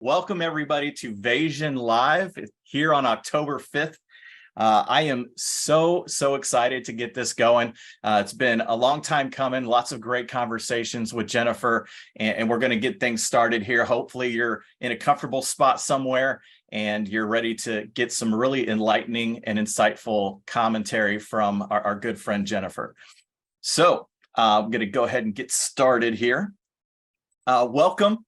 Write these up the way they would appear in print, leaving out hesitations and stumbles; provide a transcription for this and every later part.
Welcome everybody to Vasion Live here on October 5th. I am so excited to get this going. It's been a long time coming, lots of great conversations with Jennifer, and we're going to get things started here. Hopefully you're in a comfortable spot somewhere and you're ready to get some really enlightening and insightful commentary from our good friend Jennifer. So I'm going to go ahead and get started here. Welcome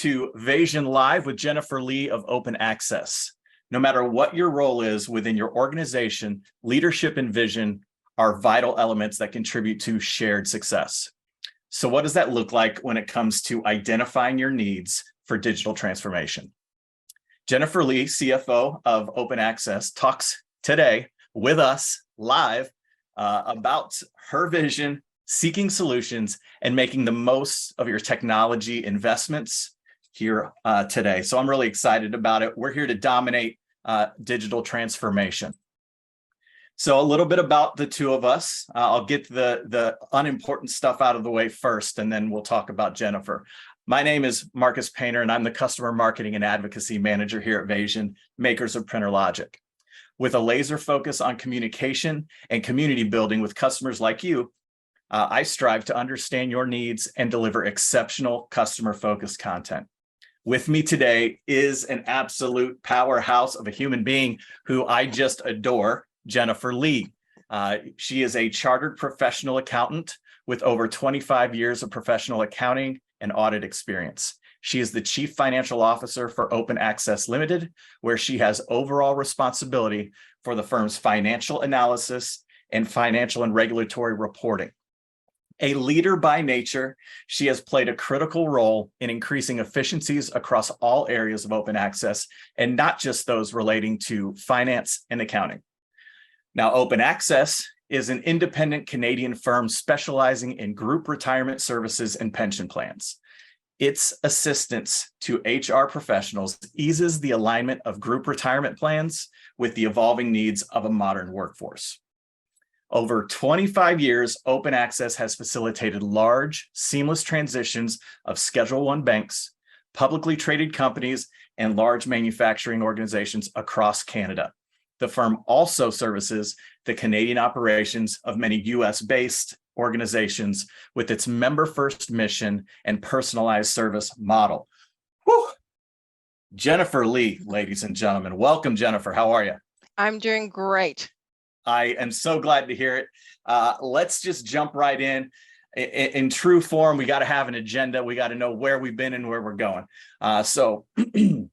to Vasion Live with Jennifer Lee of Open Access. No matter what your role is within your organization, leadership and vision are vital elements that contribute to shared success. So what does that look like when it comes to identifying your needs for digital transformation? Jennifer Lee, CFO of Open Access, talks today with us live about her vision, seeking solutions, and making the most of your technology investments here today. So I'm really excited about it. We're here to dominate digital transformation. So a little bit about the two of us. I'll get the unimportant stuff out of the way first, and then we'll talk about Jennifer. My name is Marcus Painter, and I'm the Customer Marketing and Advocacy Manager here at Vasion, makers of Printer Logic. With a laser focus on communication and community building with customers like you, I strive to understand your needs and deliver exceptional customer-focused content. With me today is an absolute powerhouse of a human being who I just adore, Jennifer Lee. She is a chartered professional accountant with over 25 years of professional accounting and audit experience. She is the Chief Financial Officer for Open Access Limited, where she has overall responsibility for the firm's financial analysis and financial and regulatory reporting. A leader by nature, she has played a critical role in increasing efficiencies across all areas of open access, and not just those relating to finance and accounting. Now, Open Access is an independent Canadian firm specializing in group retirement services and pension plans. Its assistance to HR professionals eases the alignment of group retirement plans with the evolving needs of a modern workforce. Over 25 years, Open Access has facilitated large, seamless transitions of Schedule I banks, publicly traded companies, and large manufacturing organizations across Canada. The firm also services the Canadian operations of many US-based organizations with its member-first mission and personalized service model. Whew. Jennifer Lee, ladies and gentlemen. Welcome, Jennifer. How are you? I'm doing great. I am so glad to hear it. Let's just jump right in. In true form, we got to have an agenda. We got to know where we've been and where we're going. So the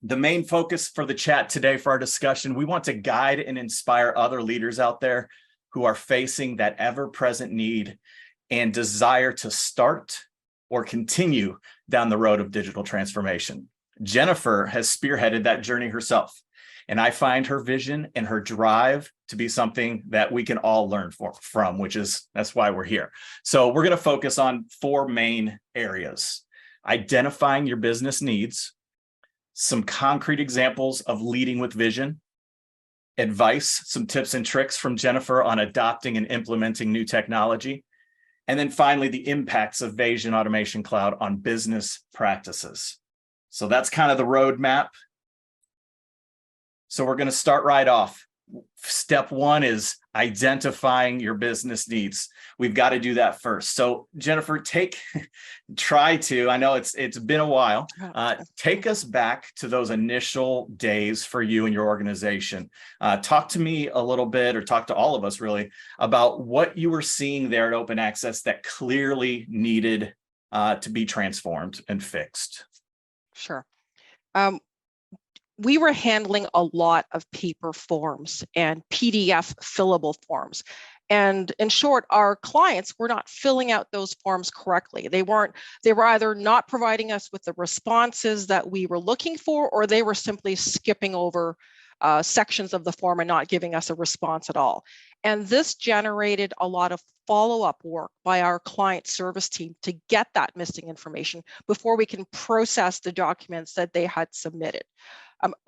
main focus for the chat today for our discussion, we want to guide and inspire other leaders out there who are facing that ever-present need and desire to start or continue down the road of digital transformation. Jennifer has spearheaded that journey herself. And I find her vision and her drive to be something that we can all learn from, that's why we're here. So we're going to focus on four main areas: identifying your business needs, some concrete examples of leading with vision, advice, some tips and tricks from Jennifer on adopting and implementing new technology, and then finally, the impacts of Vasion Automation Cloud on business practices. So that's kind of the roadmap. So we're going to start right off. Step one is identifying your business needs. We've got to do that first. So Jennifer, I know it's been a while. Take us back to those initial days for you and your organization. Talk to me a little bit, or talk to all of us really, about what you were seeing there at Open Access that clearly needed to be transformed and fixed. Sure. We were handling a lot of paper forms and PDF fillable forms. And in short, our clients were not filling out those forms correctly. They were either not providing us with the responses that we were looking for, or they were simply skipping over sections of the form and not giving us a response at all. And this generated a lot of follow-up work by our client service team to get that missing information before we can process the documents that they had submitted.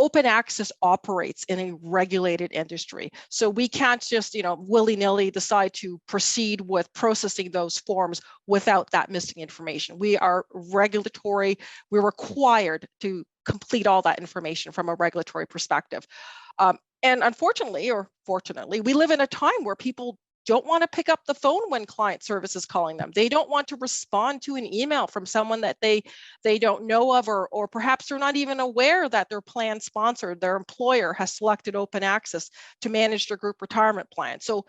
Open Access operates in a regulated industry, so we can't just, willy-nilly decide to proceed with processing those forms without that missing information. We are regulatory. We're required to complete all that information from a regulatory perspective. And unfortunately, or fortunately, we live in a time where people don't want to pick up the phone when client service is calling them. They don't want to respond to an email from someone that they don't know of, or perhaps they're not even aware that their plan sponsor, their employer, has selected open access to manage their group retirement plan. So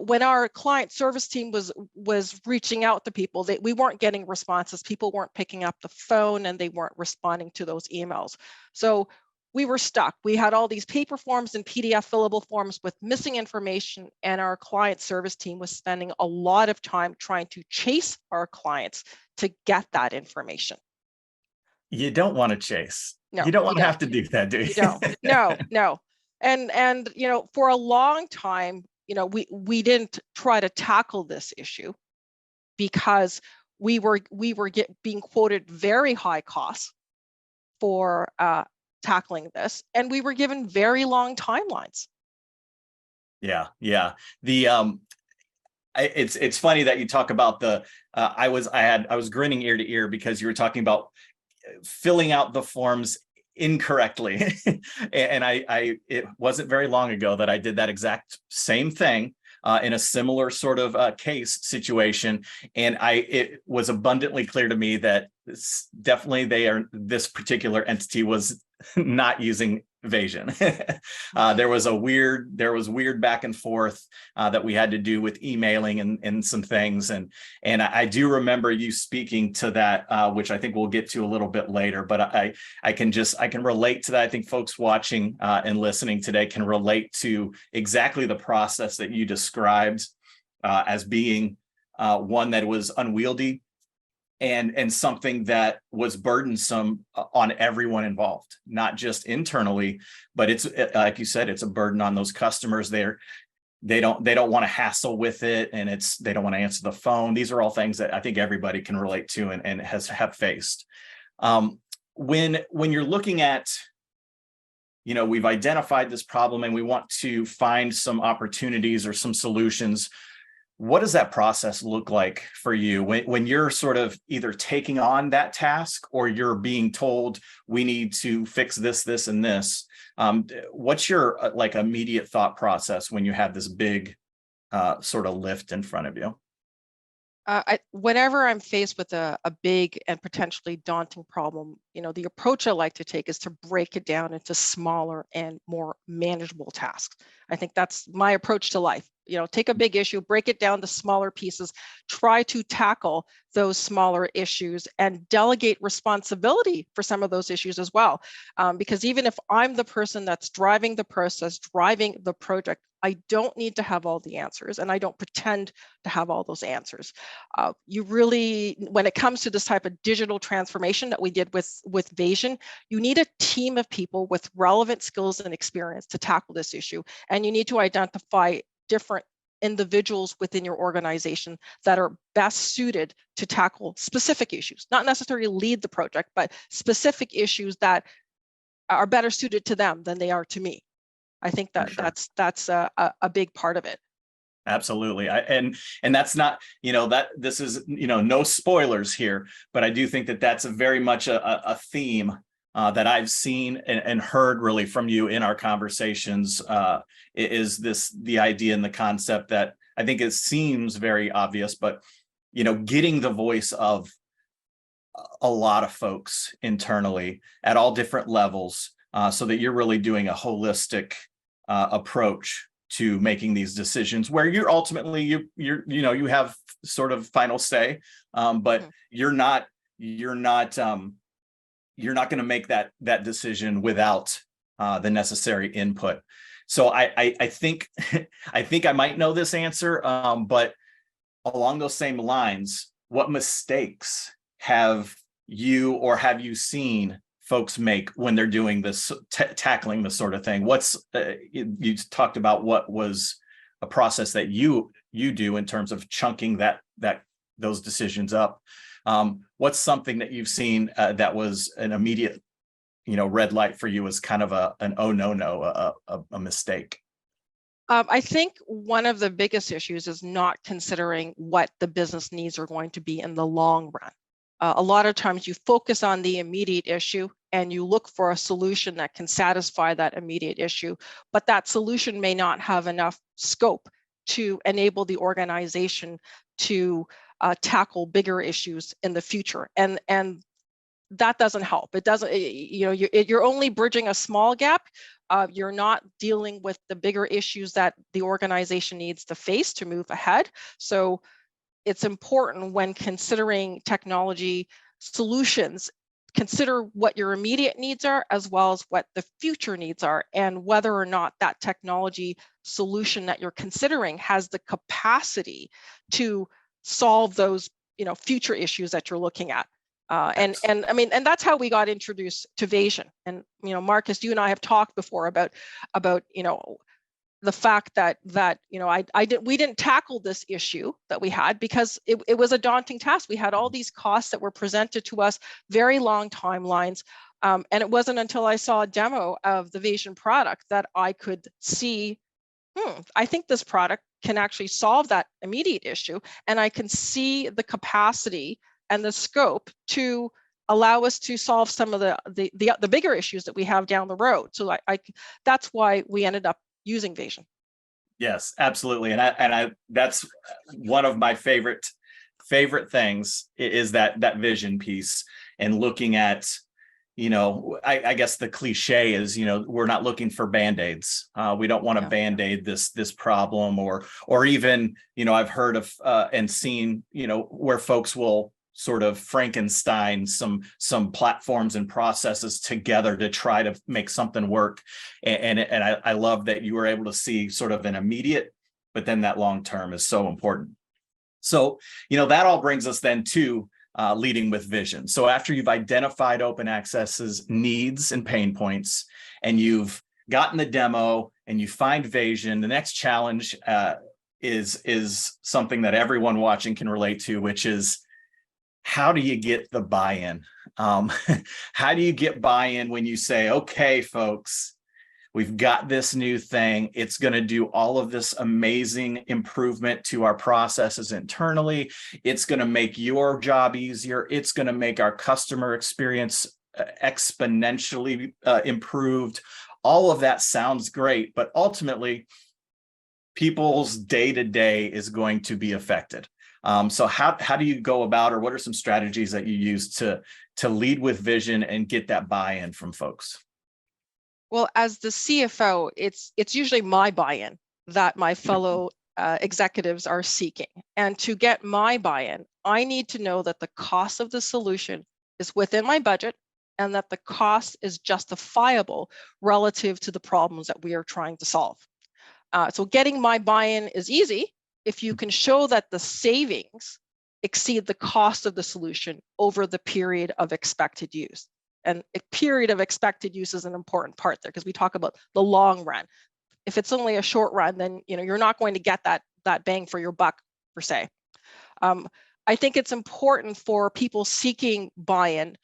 when our client service team was reaching out to people, we weren't getting responses. People weren't picking up the phone, and they weren't responding to those emails. So we were stuck. We had all these paper forms and PDF fillable forms with missing information, and our client service team was spending a lot of time trying to chase our clients to get that information. You don't want to chase. No, you don't want to have to do that, do you? You don't. No. And for a long time, we didn't try to tackle this issue because we were being quoted very high costs for tackling this, and we were given very long timelines. Yeah. It's funny that you talk about the I was grinning ear to ear because you were talking about filling out the forms incorrectly. And it wasn't very long ago that I did that exact same thing in a similar sort of case situation. And it was abundantly clear to me that definitely this particular entity was not using Vasion. There was weird back and forth that we had to do with emailing and some things. And I do remember you speaking to that, which I think we'll get to a little bit later, but I can relate to that. I think folks watching and listening today can relate to exactly the process that you described as being one that was unwieldy and something that was burdensome on everyone involved, not just internally, but it's like you said, it's a burden on those customers. They don't want to hassle with it, and they don't want to answer the phone. These are all things that I think everybody can relate to and have faced. When you're looking at, we've identified this problem and we want to find some opportunities or some solutions. What does that process look like for you when you're sort of either taking on that task or you're being told we need to fix this, and this? What's your immediate thought process when you have this big sort of lift in front of you? Whenever I'm faced with a big and potentially daunting problem, the approach I like to take is to break it down into smaller and more manageable tasks. I think that's my approach to life. Take a big issue, break it down to smaller pieces, try to tackle those smaller issues, and delegate responsibility for some of those issues as well. Because even if I'm the person that's driving the process, driving the project, I don't need to have all the answers, and I don't pretend to have all those answers. You really, when it comes to this type of digital transformation that we did with Vasion, you need a team of people with relevant skills and experience to tackle this issue, and you need to identify different individuals within your organization that are best suited to tackle specific issues, not necessarily lead the project, but specific issues that are better suited to them than they are to me. I think that Sure. that's a big part of it. Absolutely. And that's not, that this is, no spoilers here, but I do think that that's very much a theme that I've seen and heard really from you in our conversations, is the idea and the concept that I think it seems very obvious, but, getting the voice of a lot of folks internally at all different levels, so that you're really doing a holistic approach to making these decisions where you're ultimately, you have sort of final say, but you're not going to make that decision without the necessary input. So I think I might know this answer, but along those same lines, what mistakes have you seen folks make when they're doing this, tackling this sort of thing? You talked about what was a process that you do in terms of chunking those decisions up. What's something that you've seen that was an immediate, red light for you as kind of an a mistake? I think one of the biggest issues is not considering what the business needs are going to be in the long run. A lot of times you focus on the immediate issue and you look for a solution that can satisfy that immediate issue, but that solution may not have enough scope to enable the organization to tackle bigger issues in the future. And that doesn't help. It doesn't, you're only bridging a small gap. You're not dealing with the bigger issues that the organization needs to face to move ahead. So it's important when considering technology solutions, consider what your immediate needs are as well as what the future needs are, and whether or not that technology solution that you're considering has the capacity to solve those future issues that you're looking at. And I mean, and that's how we got introduced to Vasion. And Marcus, you and I have talked before about the fact that we didn't tackle this issue that we had because it was a daunting task. We had all these costs that were presented to us, very long timelines, and it wasn't until I saw a demo of the Vasion product that I could see, I think this product can actually solve that immediate issue, and I can see the capacity and the scope to allow us to solve some of the bigger issues that we have down the road. So that's why we ended up using Vasion. Yes, absolutely. And I that's one of my favorite things is that vision piece, and looking at, I guess the cliche is, we're not looking for Band-Aids. We don't want to Band-Aid this problem, or even, I've heard of and seen, where folks will sort of Frankenstein some platforms and processes together to try to make something work. And I love that you were able to see sort of an immediate, but then that long term is so important. So, that all brings us then to leading with vision. So after you've identified Open Access's needs and pain points, and you've gotten the demo and you find Vasion, the next challenge is something that everyone watching can relate to, which is, how do you get the buy-in? How do you get buy-in when you say, okay, folks, we've got this new thing. It's going to do all of this amazing improvement to our processes internally. It's going to make your job easier. It's going to make our customer experience exponentially improved. All of that sounds great, but ultimately, people's day-to-day is going to be affected. So how do you go about, or what are some strategies that you use to lead with vision and get that buy-in from folks? Well, as the CFO, it's usually my buy-in that my fellow executives are seeking. And to get my buy-in, I need to know that the cost of the solution is within my budget and that the cost is justifiable relative to the problems that we are trying to solve. So getting my buy-in is easy if you can show that the savings exceed the cost of the solution over the period of expected use. And a period of expected use is an important part there, because we talk about the long run. If it's only a short run, then you're not going to get that bang for your buck per se. I think it's important for people seeking buy-in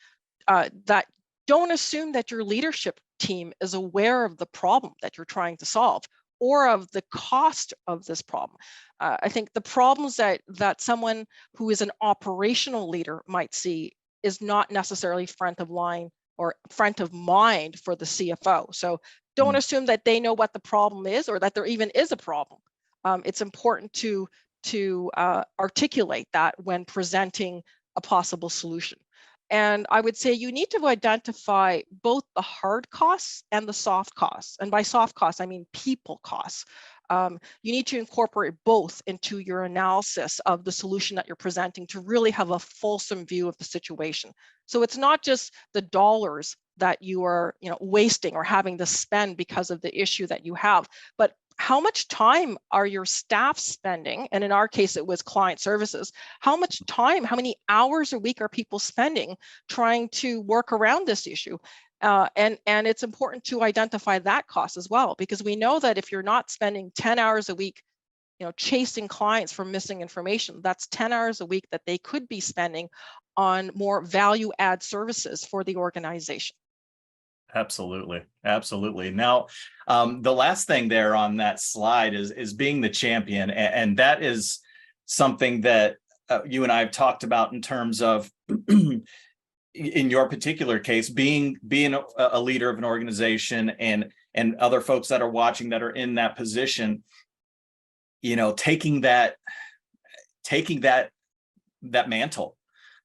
that don't assume that your leadership team is aware of the problem that you're trying to solve, or of the cost of this problem. I think the problems that someone who is an operational leader might see is not necessarily front of line or front of mind for the CFO. So don't assume that they know what the problem is, or that there even is a problem. It's important to articulate that when presenting a possible solution. And I would say you need to identify both the hard costs and the soft costs. And by soft costs, I mean people costs. You need to incorporate both into your analysis of the solution that you're presenting to really have a fulsome view of the situation. So it's not just the dollars that you are wasting or having to spend because of the issue that you have, but how much time are your staff spending? And in our case, it was client services. How much time, how many hours a week are people spending trying to work around this issue? And it's important to identify that cost as well, because we know that if you're not spending 10 hours a week, chasing clients for missing information, that's 10 hours a week that they could be spending on more value add services for the organization. Absolutely. Absolutely. Now, the last thing there on that slide is being the champion. And that is something that you and I have talked about in terms of in your particular case, being a leader of an organization, and other folks that are watching that are in that position, taking that mantle,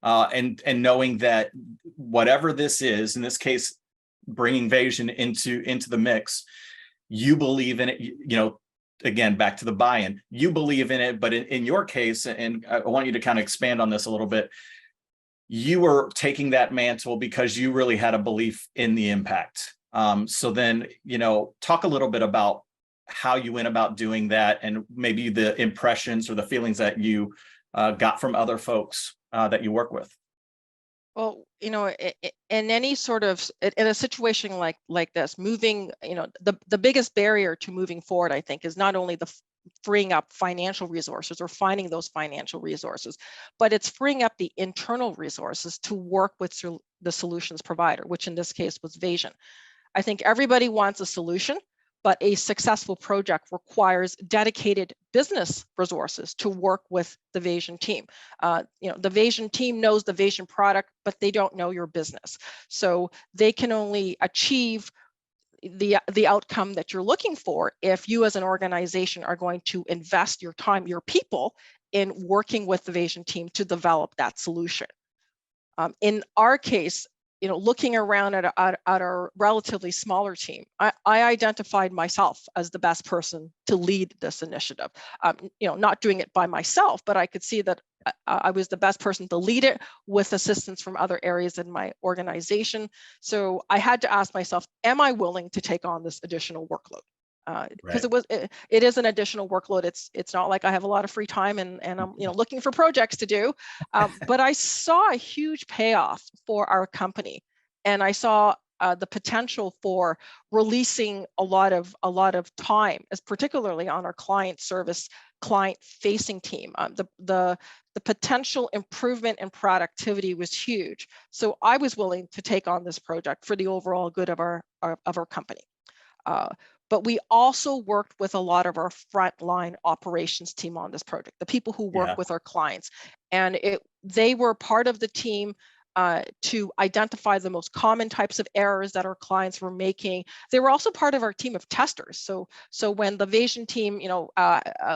and knowing that whatever this is, in this case, bringing Vasion into the mix, you believe in it. Again, back to the buy-in, you believe in it, but in your case, and I want you to kind of expand on this a little bit, you were taking that mantle because you really had a belief in the impact. So then, talk a little bit about how you went about doing that, and maybe the impressions or the feelings that you got from other folks that you work with. Well, in any sort of, in a situation like this, moving, the biggest barrier to moving forward, I think, is not only the freeing up financial resources or finding those financial resources, but it's freeing up the internal resources to work with the solutions provider, which in this case was Vasion. I think everybody wants a solution, but a successful project requires dedicated business resources to work with the Vasion team. The Vasion team knows the Vasion product, but they don't know your business. So they can only achieve the outcome that you're looking for if you as an organization are going to invest your time, your people, in working with the Vasion team to develop that solution. In our case, looking around at our relatively smaller team, I identified myself as the best person to lead this initiative. Not doing it by myself, but I could see that I was the best person to lead it with assistance from other areas in my organization. So I had to ask myself, am I willing to take on this additional workload? Because it is an additional workload. It's not like I have a lot of free time and I'm looking for projects to do, but I saw a huge payoff for our company, and I saw the potential for releasing a lot of time, as particularly on our client facing team. The potential improvement in productivity was huge. So I was willing to take on this project for the overall good of our company. But we also worked with a lot of our frontline operations team on this project, the people who work with our clients. And they were part of the team to identify the most common types of errors that our clients were making. They were also part of our team of testers. So when the Vasion team,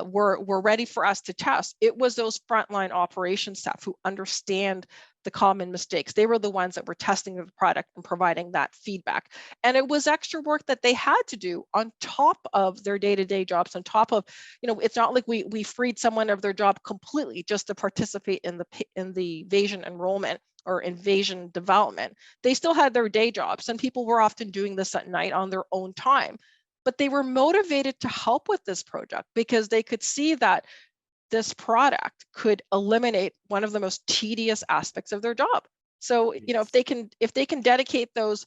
were ready for us to test, it was those frontline operations staff who understand the common mistakes. They were the ones that were testing the product and providing that feedback. And it was extra work that they had to do on top of their day-to-day jobs, on top of, it's not like we freed someone of their job completely just to participate in the Vasion enrollment or in Vasion development. They still had their day jobs, and people were often doing this at night on their own time. But they were motivated to help with this project because they could see that this product could eliminate one of the most tedious aspects of their job. So, if they can dedicate those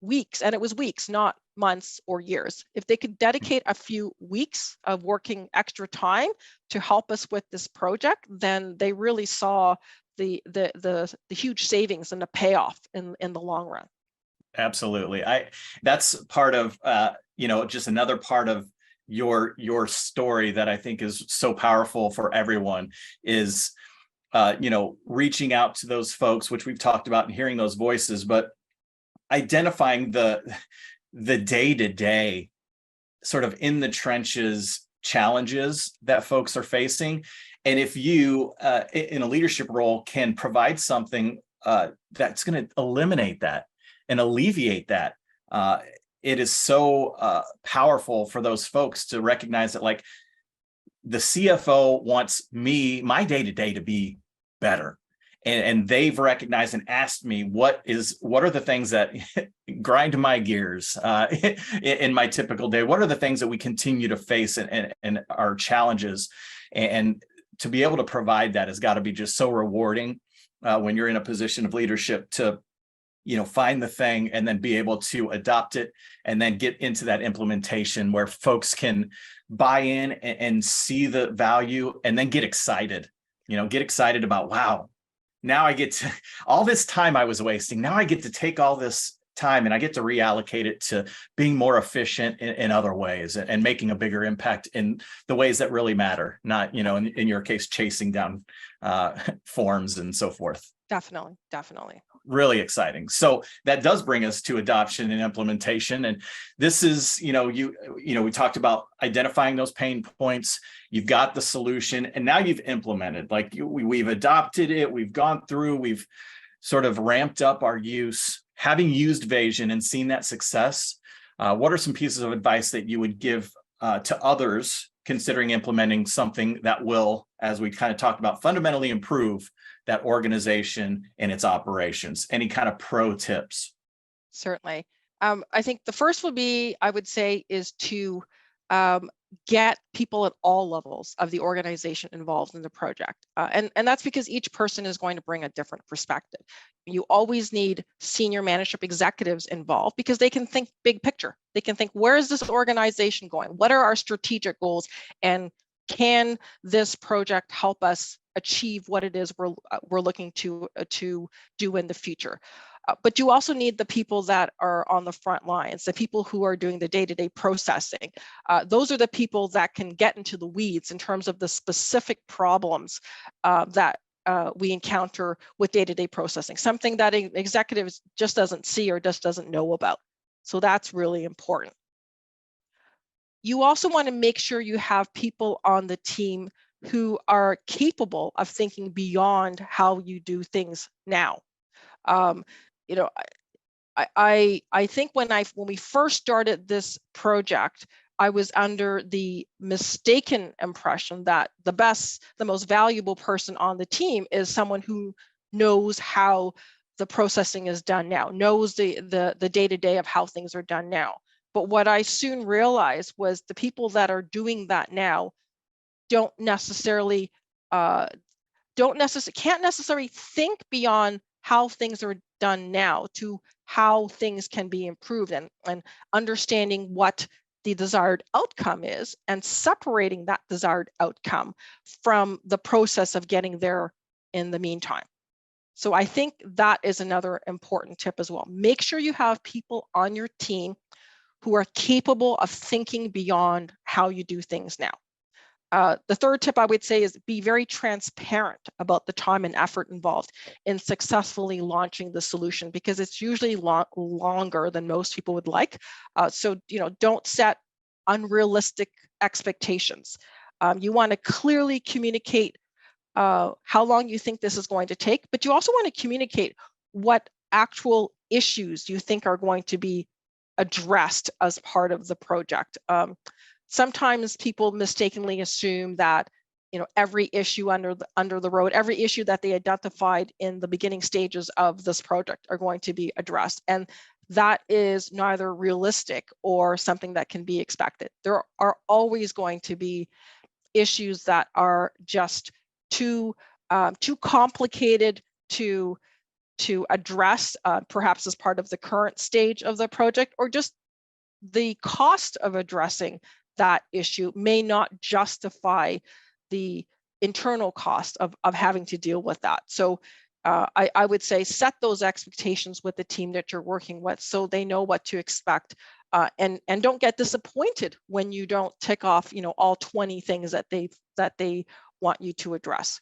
weeks, and it was weeks, not months or years, if they could dedicate a few weeks of working extra time to help us with this project, then they really saw the huge savings and the payoff in the long run. Absolutely. That's part of just another part of your story that I think is so powerful for everyone is reaching out to those folks, which we've talked about, and hearing those voices, but identifying the day-to-day sort of in the trenches challenges that folks are facing. And if you in a leadership role can provide something that's going to eliminate that and alleviate that, it is so powerful for those folks to recognize that, like, the CFO wants my day-to-day to be better. And they've recognized and asked me, what are the things that grind my gears in my typical day? What are the things that we continue to face and our challenges? And to be able to provide that has got to be just so rewarding when you're in a position of leadership to find the thing and then be able to adopt it and then get into that implementation where folks can buy in and see the value and then get excited about, wow, now I get to, all this time I was wasting, now I get to take all this time and I get to reallocate it to being more efficient in other ways and making a bigger impact in the ways that really matter, not, in your case, chasing down forms and so forth. Definitely. really exciting. So that does bring us to adoption and implementation. And this is, we talked about identifying those pain points. You've got the solution, and now you've implemented. Like we've adopted it. We've gone through. We've sort of ramped up our use. Having used Vasion and seen that success, what are some pieces of advice that you would give to others considering implementing something that will, as we kind of talked about, fundamentally improve that organization and its operations? Any kind of pro tips? Certainly. I think the first would be, I would say, is to get people at all levels of the organization involved in the project. And that's because each person is going to bring a different perspective. You always need senior management executives involved because they can think big picture. They can think, where is this organization going? What are our strategic goals? And can this project help us achieve what it is we're looking to do in the future? But you also need the people that are on the front lines, the people who are doing the day-to-day processing. Those are the people that can get into the weeds in terms of the specific problems that we encounter with day-to-day processing, something that an executive just doesn't see or just doesn't know about. So that's really important. You also want to make sure you have people on the team who are capable of thinking beyond how you do things now. I think when we first started this project, I was under the mistaken impression that the most valuable person on the team is someone who knows how the processing is done now, knows the day-to-day of how things are done now. But what I soon realized was the people that are doing that now can't necessarily think beyond how things are done now to how things can be improved, and understanding what the desired outcome is and separating that desired outcome from the process of getting there in the meantime. So I think that is another important tip as well. Make sure you have people on your team who are capable of thinking beyond how you do things now. The third tip I would say is be very transparent about the time and effort involved in successfully launching the solution, because it's usually longer than most people would like. So don't set unrealistic expectations. You want to clearly communicate how long you think this is going to take, but you also want to communicate what actual issues you think are going to be addressed as part of the project. Sometimes people mistakenly assume that every issue under the road, every issue that they identified in the beginning stages of this project are going to be addressed, and that is neither realistic or something that can be expected. There are always going to be issues that are just too complicated to address, perhaps as part of the current stage of the project, or just the cost of addressing that issue may not justify the internal cost of having to deal with that. So I would say set those expectations with the team that you're working with so they know what to expect, and don't get disappointed when you don't tick off all 20 things that they want you to address.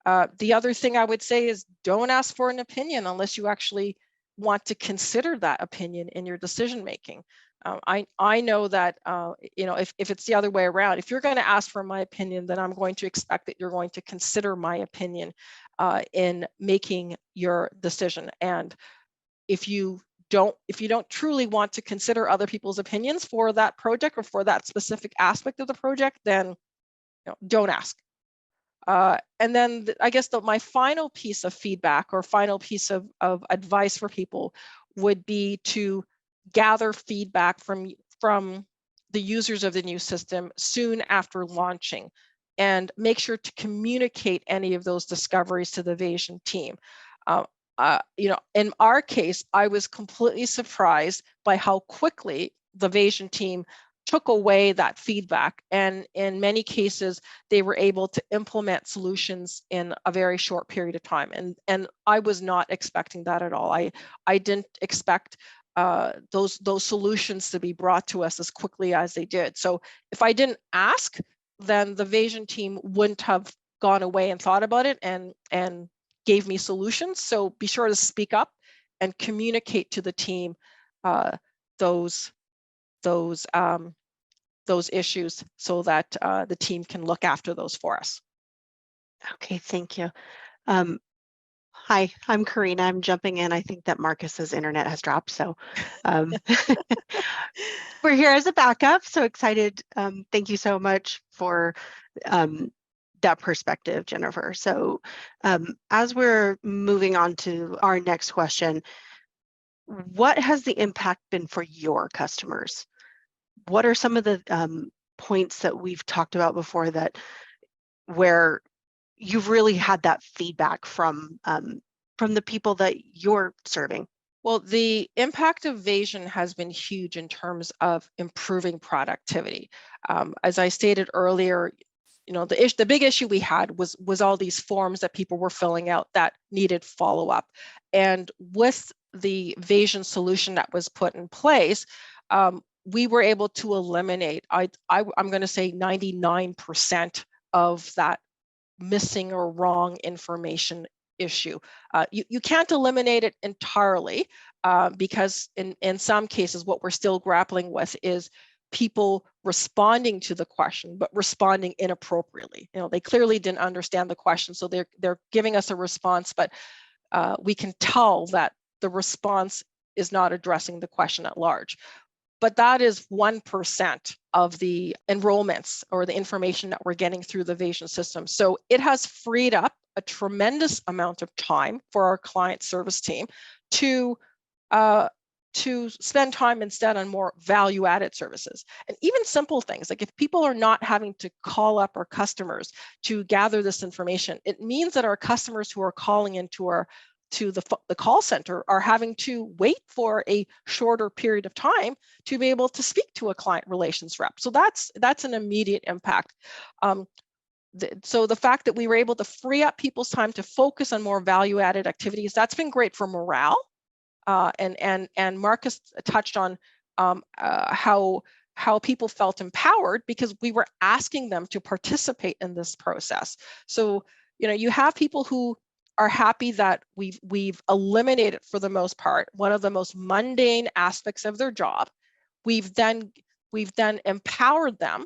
The other thing I would say is don't ask for an opinion unless you actually want to consider that opinion in your decision making. I know that if it's the other way around, if you're going to ask for my opinion, then I'm going to expect that you're going to consider my opinion in making your decision. And if you don't truly want to consider other people's opinions for that project or for that specific aspect of the project, then don't ask. And then I guess my final piece of feedback or final piece of advice for people would be to gather feedback from the users of the new system soon after launching, and make sure to communicate any of those discoveries to the Vasion team. In our case, I was completely surprised by how quickly the Vasion team took away that feedback, and in many cases they were able to implement solutions in a very short period of time, and I was not expecting that at all. I didn't expect those solutions to be brought to us as quickly as they did. So if I didn't ask, then the Vasion team wouldn't have gone away and thought about it and gave me solutions. So be sure to speak up and communicate to the team those issues so that the team can look after those for us. Okay, thank you. Hi, I'm Karina. I'm jumping in. I think that Marcus's internet has dropped, so we're here as a backup. So excited. Thank you so much for that perspective, Jennifer. So as we're moving on to our next question, what has the impact been for your customers? What are some of the points that we've talked about before that where you've really had that feedback from the people that you're serving? Well, the impact of Vasion has been huge in terms of improving productivity. As I stated earlier, the big issue we had was all these forms that people were filling out that needed follow-up. And with the Vasion solution that was put in place, we were able to eliminate, I'm going to say 99% of that missing or wrong information issue. You can't eliminate it entirely because in some cases, what we're still grappling with is people responding to the question, but responding inappropriately. They clearly didn't understand the question, so they're giving us a response, but we can tell that the response is not addressing the question at large. But that is 1% of the enrollments or the information that we're getting through the Vasion system. So it has freed up a tremendous amount of time for our client service team to spend time instead on more value-added services. And even simple things, like if people are not having to call up our customers to gather this information, it means that our customers who are calling into the call center are having to wait for a shorter period of time to be able to speak to a client relations rep. So that's an immediate impact. So the fact that we were able to free up people's time to focus on more value-added activities, that's been great for morale. And Marcus touched on how people felt empowered because we were asking them to participate in this process. So you have people who are happy that we've eliminated, for the most part, one of the most mundane aspects of their job. We've then empowered them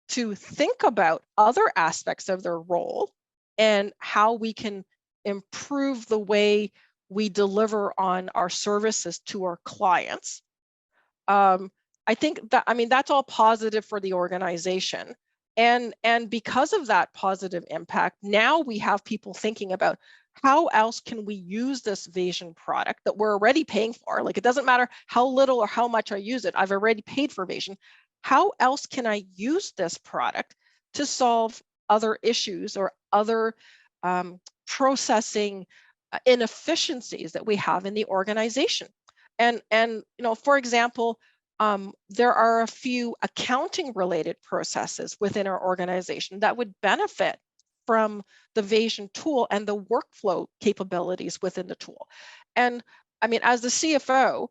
to think about other aspects of their role and how we can improve the way we deliver on our services to our clients. I think that's all positive for the organization. And because of that positive impact, now we have people thinking about how else can we use this Vasion product that we're already paying for? Like, it doesn't matter how little or how much I use it. I've already paid for Vasion. How else can I use this product to solve other issues or other processing inefficiencies that we have in the organization? And for example, there are a few accounting related processes within our organization that would benefit from the Vasion tool and the workflow capabilities within the tool. And as the CFO,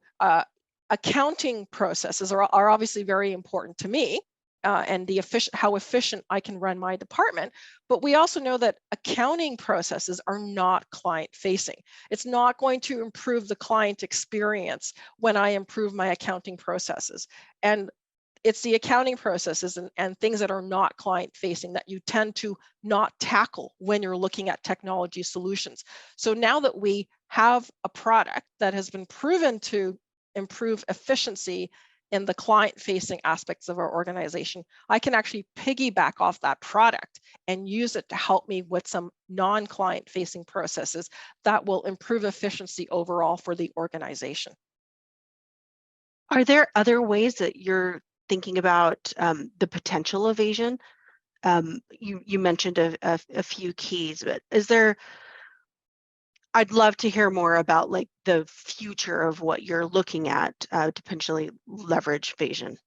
accounting processes are obviously very important to me and how efficient I can run my department. But we also know that accounting processes are not client facing. It's not going to improve the client experience when I improve my accounting processes. And it's the accounting processes and things that are not client facing that you tend to not tackle when you're looking at technology solutions. So now that we have a product that has been proven to improve efficiency in the client facing aspects of our organization, I can actually piggyback off that product and use it to help me with some non-client facing processes that will improve efficiency overall for the organization. Are there other ways that you're thinking about the potential of Vasion? You mentioned a few keys, but I'd love to hear more about like the future of what you're looking at to potentially leverage Vasion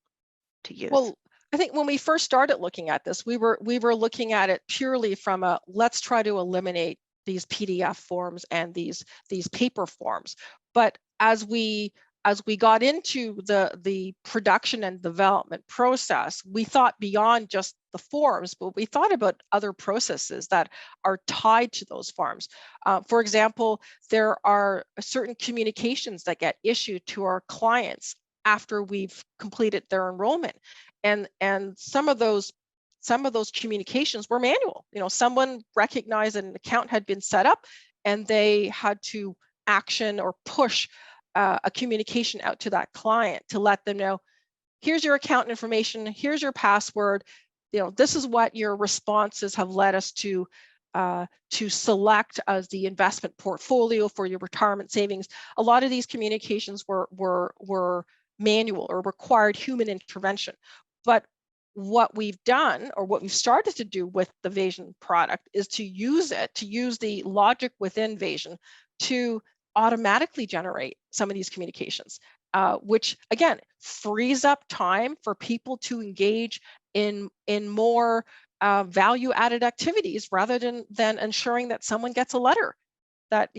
to use. Well, I think when we first started looking at this, we were looking at it purely from a let's try to eliminate these PDF forms and these paper forms. But as we as we got into the production and development process, we thought beyond just the forms, but we thought about other processes that are tied to those forms. For example, there are certain communications that get issued to our clients after we've completed their enrollment, and some of those communications were manual. Someone recognized an account had been set up, and they had to action or push a communication out to that client to let them know, here's your account information, here's your password, this is what your responses have led us to select as the investment portfolio for your retirement savings. A lot of these communications were manual or required human intervention. But what we've done, or what we've started to do with the Vasion product, is to use the logic within Vasion to automatically generate some of these communications, which again frees up time for people to engage in more value-added activities, rather than ensuring that someone gets a letter that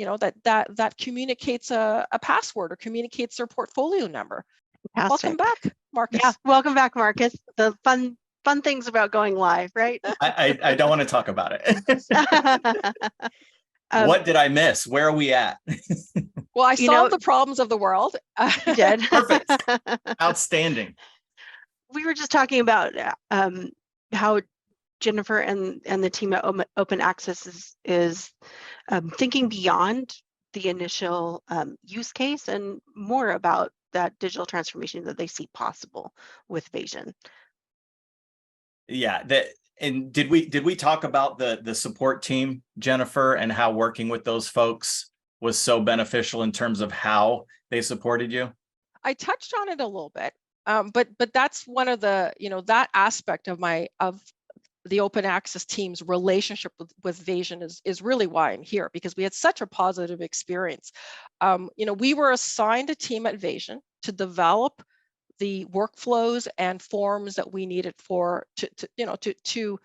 that communicates a password or communicates their portfolio number. Fantastic. Welcome back, Marcus. Yeah, welcome back, Marcus. The fun things about going live, right? I don't want to talk about it. What did I miss? Where are we at? Well, I solved the problems of the world. You did. Perfect. Outstanding. We were just talking about how Jennifer and the team at Open Access is thinking beyond the initial use case and more about that digital transformation that they see possible with Vasion. Yeah, and did we talk about the support team, Jennifer, and how working with those folks was so beneficial in terms of how they supported you? I touched on it a little bit, but that's one of the that aspect of the Open Access team's relationship with Vasion is really why I'm here, because we had such a positive experience. We were assigned a team at Vasion to develop the workflows and forms that we needed to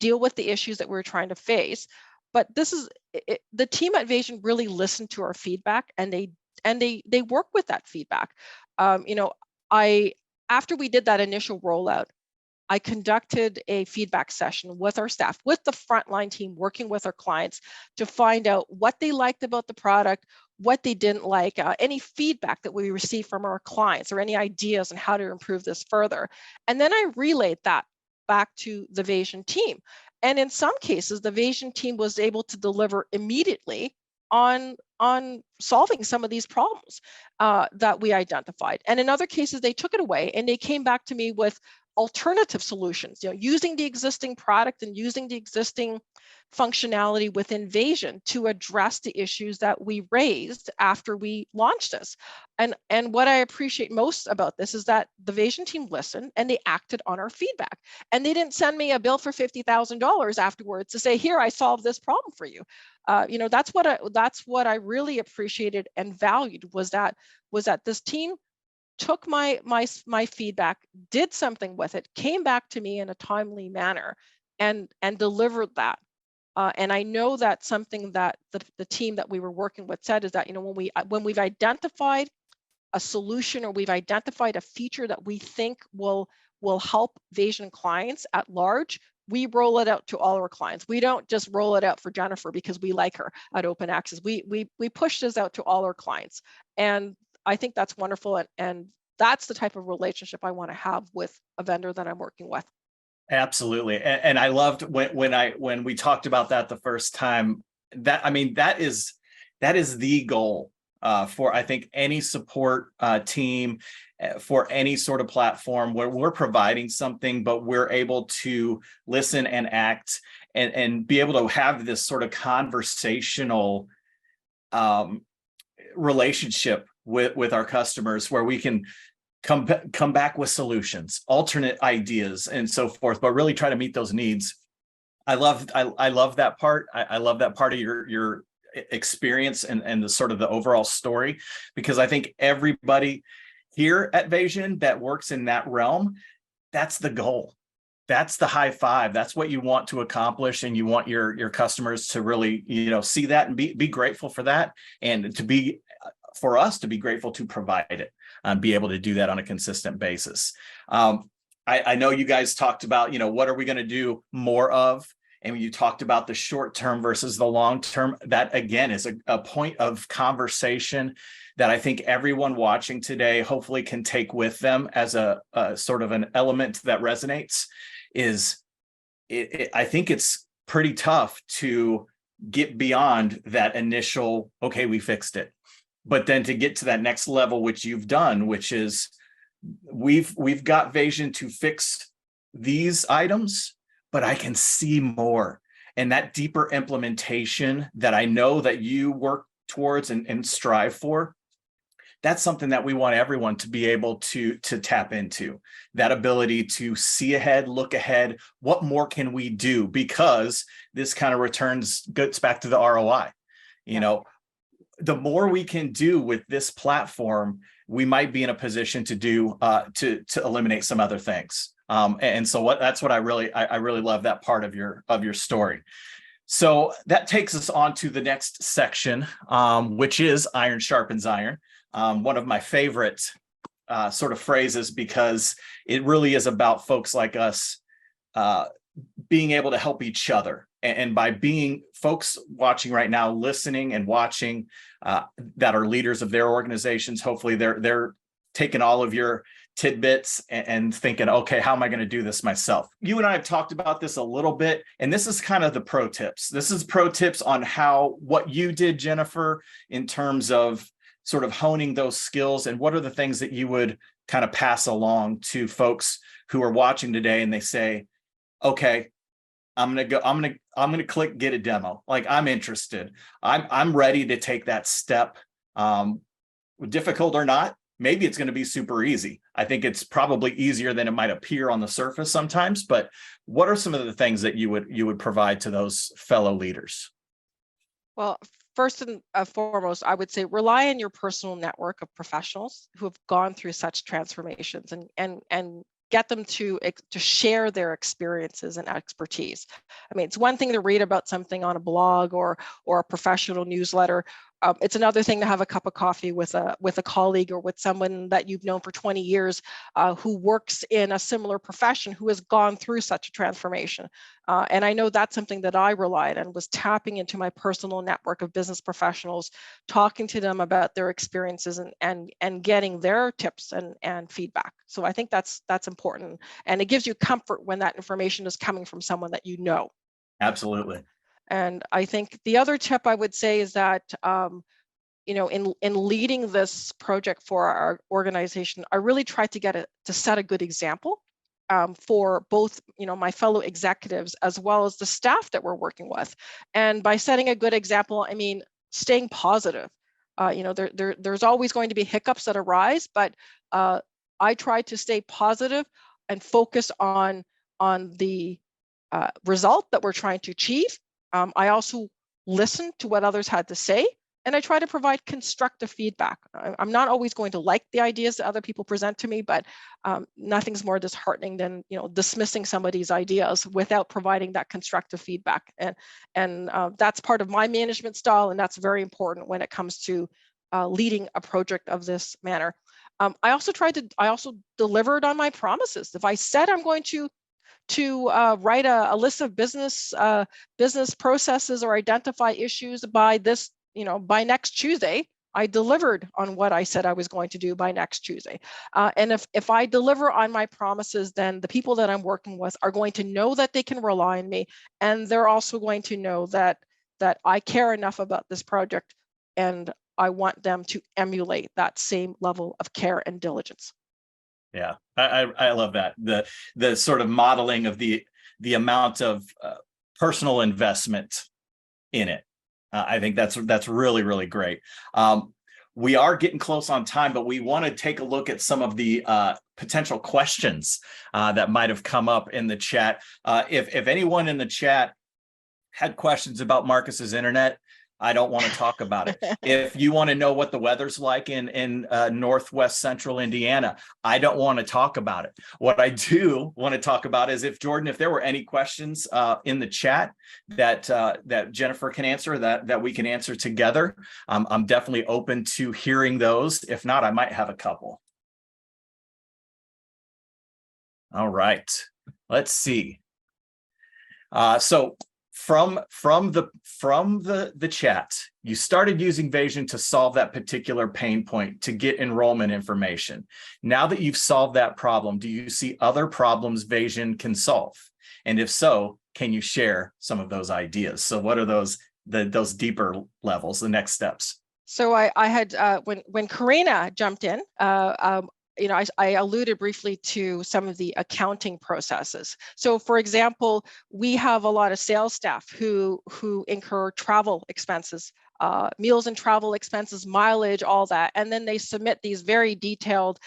deal with the issues that we were trying to face. But the team at Vasion really listened to our feedback, and they work with that feedback. After we did that initial rollout, I conducted a feedback session with our staff, with the frontline team, working with our clients to find out what they liked about the product, what they didn't like, any feedback that we received from our clients, or any ideas on how to improve this further. And then I relayed that back to the Vasion team. And in some cases, the Vasion team was able to deliver immediately on solving some of these problems that we identified. And in other cases, they took it away and they came back to me with alternative solutions, using the existing product and using the existing functionality within Vasion to address the issues that we raised after we launched this. And what I appreciate most about this is that the Vasion team listened and they acted on our feedback. And they didn't send me a bill for $50,000 afterwards to say, here, I solved this problem for you. That's what I really appreciated and valued, was that this team took my feedback, did something with it, came back to me in a timely manner, and delivered that. And I know that something that the team that we were working with said is that when we've identified a solution, or we've identified a feature that we think will help Vasion clients at large, we roll it out to all our clients. We don't just roll it out for Jennifer because we like her at Open Access. We push this out to all our clients, and I think that's wonderful, and that's the type of relationship I want to have with a vendor that I'm working with. Absolutely, and I loved when we talked about that the first time. That is the goal for, I think, any support team, for any sort of platform where we're providing something, but we're able to listen and act and be able to have this sort of conversational relationship with our customers, where we can come back with solutions, alternate ideas, and so forth, but really try to meet those needs. I love that part. I love that part of your experience and the sort of the overall story, because I think everybody here at Vasion that works in that realm, that's the goal. That's the high five. That's what you want to accomplish, and you want your customers to really see that and be grateful for that, and to be for us to be grateful to provide it and be able to do that on a consistent basis. I know you guys talked about, what are we going to do more of? And you talked about the short term versus the long term. That, again, is a point of conversation that I think everyone watching today hopefully can take with them as a sort of an element that resonates. I think it's pretty tough to get beyond that initial, okay, we fixed it. But then to get to that next level, which you've done, which is we've got Vasion to fix these items, but I can see more. And that deeper implementation that I know that you work towards and strive for, that's something that we want everyone to be able to tap into. That ability to see ahead, look ahead. What more can we do? Because this kind of gets back to the ROI. The more we can do with this platform, we might be in a position to do to eliminate some other things. And so that's what I really love, that part of your story. So that takes us on to the next section, which is iron sharpens iron. One of my favorite sort of phrases, because it really is about folks like us being able to help each other. And by being folks watching right now, listening and watching that are leaders of their organizations, hopefully they're taking all of your tidbits and thinking, okay, how am I going to do this myself? You and I have talked about this a little bit, and this is kind of the pro tips. This is pro tips on what you did, Jennifer, in terms of sort of honing those skills, and what are the things that you would kind of pass along to folks who are watching today and they say, okay, I'm going to click get a demo. Like, I'm interested. I'm ready to take that step. Difficult or not, maybe it's going to be super easy. I think it's probably easier than it might appear on the surface sometimes, but what are some of the things that you would provide to those fellow leaders? Well, first and foremost, I would say rely on your personal network of professionals who have gone through such transformations, and get them to share their experiences and expertise. I mean, it's one thing to read about something on a blog or a professional newsletter. It's another thing to have a cup of coffee with a colleague or with someone that you've known for 20 years who works in a similar profession, who has gone through such a transformation. And I know that's something that I relied on, was tapping into my personal network of business professionals, talking to them about their experiences and getting their tips and feedback. So I think that's important. And it gives you comfort when that information is coming from someone that you know. Absolutely. And I think the other tip I would say is that, in leading this project for our organization, I really tried to set a good example for both, my fellow executives as well as the staff that we're working with. And by setting a good example, I mean staying positive. There's always going to be hiccups that arise, but I try to stay positive and focus on the result that we're trying to achieve. I also listen to what others had to say, and I try to provide constructive feedback. I'm not always going to like the ideas that other people present to me, but nothing's more disheartening than dismissing somebody's ideas without providing that constructive feedback. And that's part of my management style, and that's very important when it comes to leading a project of this manner. I also delivered on my promises. If I said I'm going to write a list of business processes or identify issues by next Tuesday, I delivered on what I said I was going to do by next Tuesday. And if I deliver on my promises, then the people that I'm working with are going to know that they can rely on me, and they're also going to know that I care enough about this project, and I want them to emulate that same level of care and diligence. Yeah, I love that. The sort of modeling of the amount of personal investment in it. I think that's really, really great. We are getting close on time, but we want to take a look at some of the potential questions that might have come up in the chat. If anyone in the chat had questions about Marcus's internet, I don't want to talk about it. If you want to know what the weather's like in Northwest Central Indiana, I don't want to talk about it. What I do want to talk about is if Jordan, if there were any questions in the chat that Jennifer can answer, that we can answer together, I'm definitely open to hearing those. If not, I might have a couple. All right, let's see. So from the chat, you started using Vasion to solve that particular pain point to get enrollment information. Now that you've solved that problem, do you see other problems Vasion can solve? And if so, can you share some of those ideas? So what are those deeper levels, the next steps? So I had when Karina jumped in, I alluded briefly to some of the accounting processes. So for example, we have a lot of sales staff who incur travel expenses, meals and travel expenses, mileage, all that. And then they submit these very detailed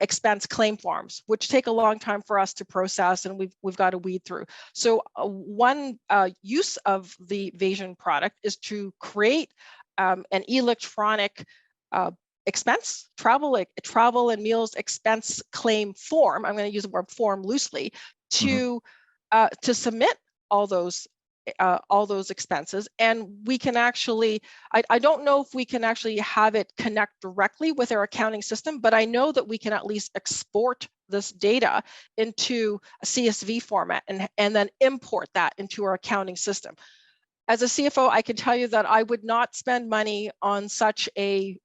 expense claim forms, which take a long time for us to process, and we've got to weed through. So one use of the Vasion product is to create an electronic expense travel and meals expense claim form. I'm going to use the word form loosely to submit all those expenses, and we can actually, I don't know if we can actually have it connect directly with our accounting system, but I know that we can at least export this data into a CSV format and then import that into our accounting system. As a CFO, I can tell you that I would not spend money on such to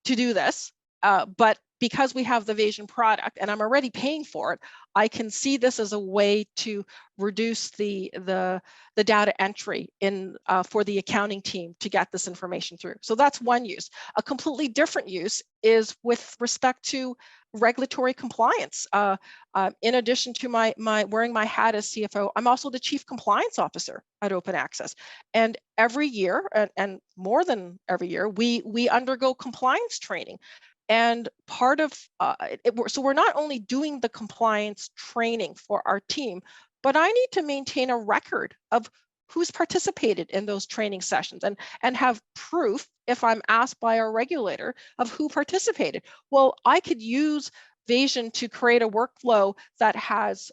do this, but because we have the Vasion product and I'm already paying for it, I can see this as a way to reduce the data entry in for the accounting team to get this information through. So that's one use. A completely different use is with respect to regulatory compliance. In addition to my wearing my hat as CFO, I'm also the Chief Compliance Officer at Open Access. And every year, and more than every year, we undergo compliance training. And part of so we're not only doing the compliance training for our team, but I need to maintain a record of who's participated in those training sessions and have proof, if I'm asked by our regulator, of who participated. Well, I could use Vasion to create a workflow that has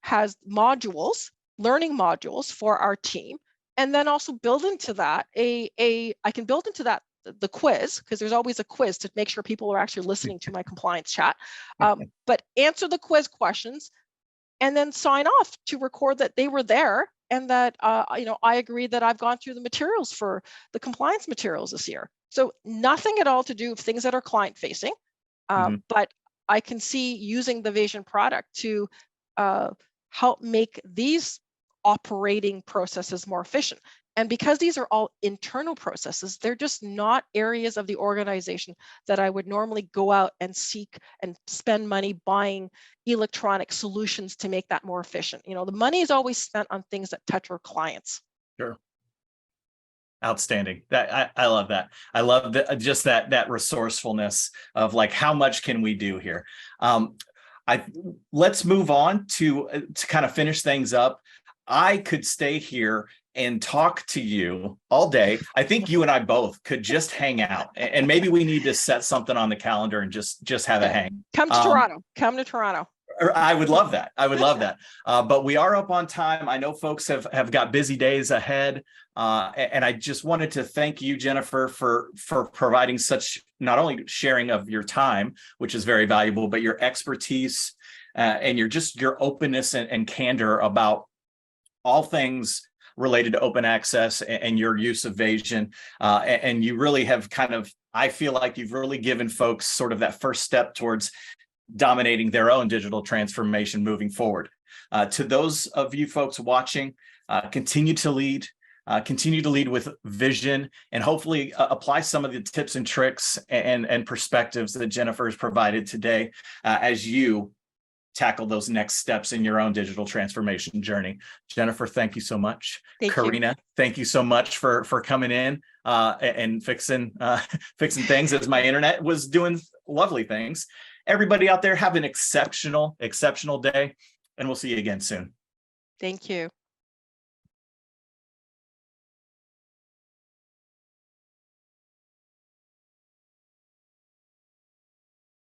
modules, learning modules for our team, and then also build into that I can build into that the quiz, because there's always a quiz to make sure people are actually listening to my compliance chat, but answer the quiz questions and then sign off to record that they were there and that I agree that I've gone through the materials for the compliance materials this year. So nothing at all to do with things that are client facing, but I can see using the Vasion product to help make these operating processes more efficient. And because these are all internal processes, they're just not areas of the organization that I would normally go out and seek and spend money buying electronic solutions to make that more efficient. The money is always spent on things that touch our clients. Sure. Outstanding. I love that. I love just that resourcefulness of like, how much can we do here? Let's move on to kind of finish things up. I could stay here and talk to you all day. I think you and I both could just hang out, and maybe we need to set something on the calendar and just have a hang. Come to Toronto. Come to Toronto. I would love that. I would love that. But we are up on time. I know folks have got busy days ahead. And I just wanted to thank you, Jennifer, for providing such, not only sharing of your time, which is very valuable, but your expertise and your openness and candor about all things related to open access and your use of Vasion. And you really have I feel like you've really given folks sort of that first step towards dominating their own digital transformation moving forward. To those of you folks watching, continue to lead with vision, and hopefully apply some of the tips and tricks and perspectives that Jennifer has provided today as you tackle those next steps in your own digital transformation journey. Jennifer, thank you so much. Karina, thank you so much for coming in and fixing things as my internet was doing lovely things. Everybody out there, have an exceptional day, and we'll see you again soon. Thank you.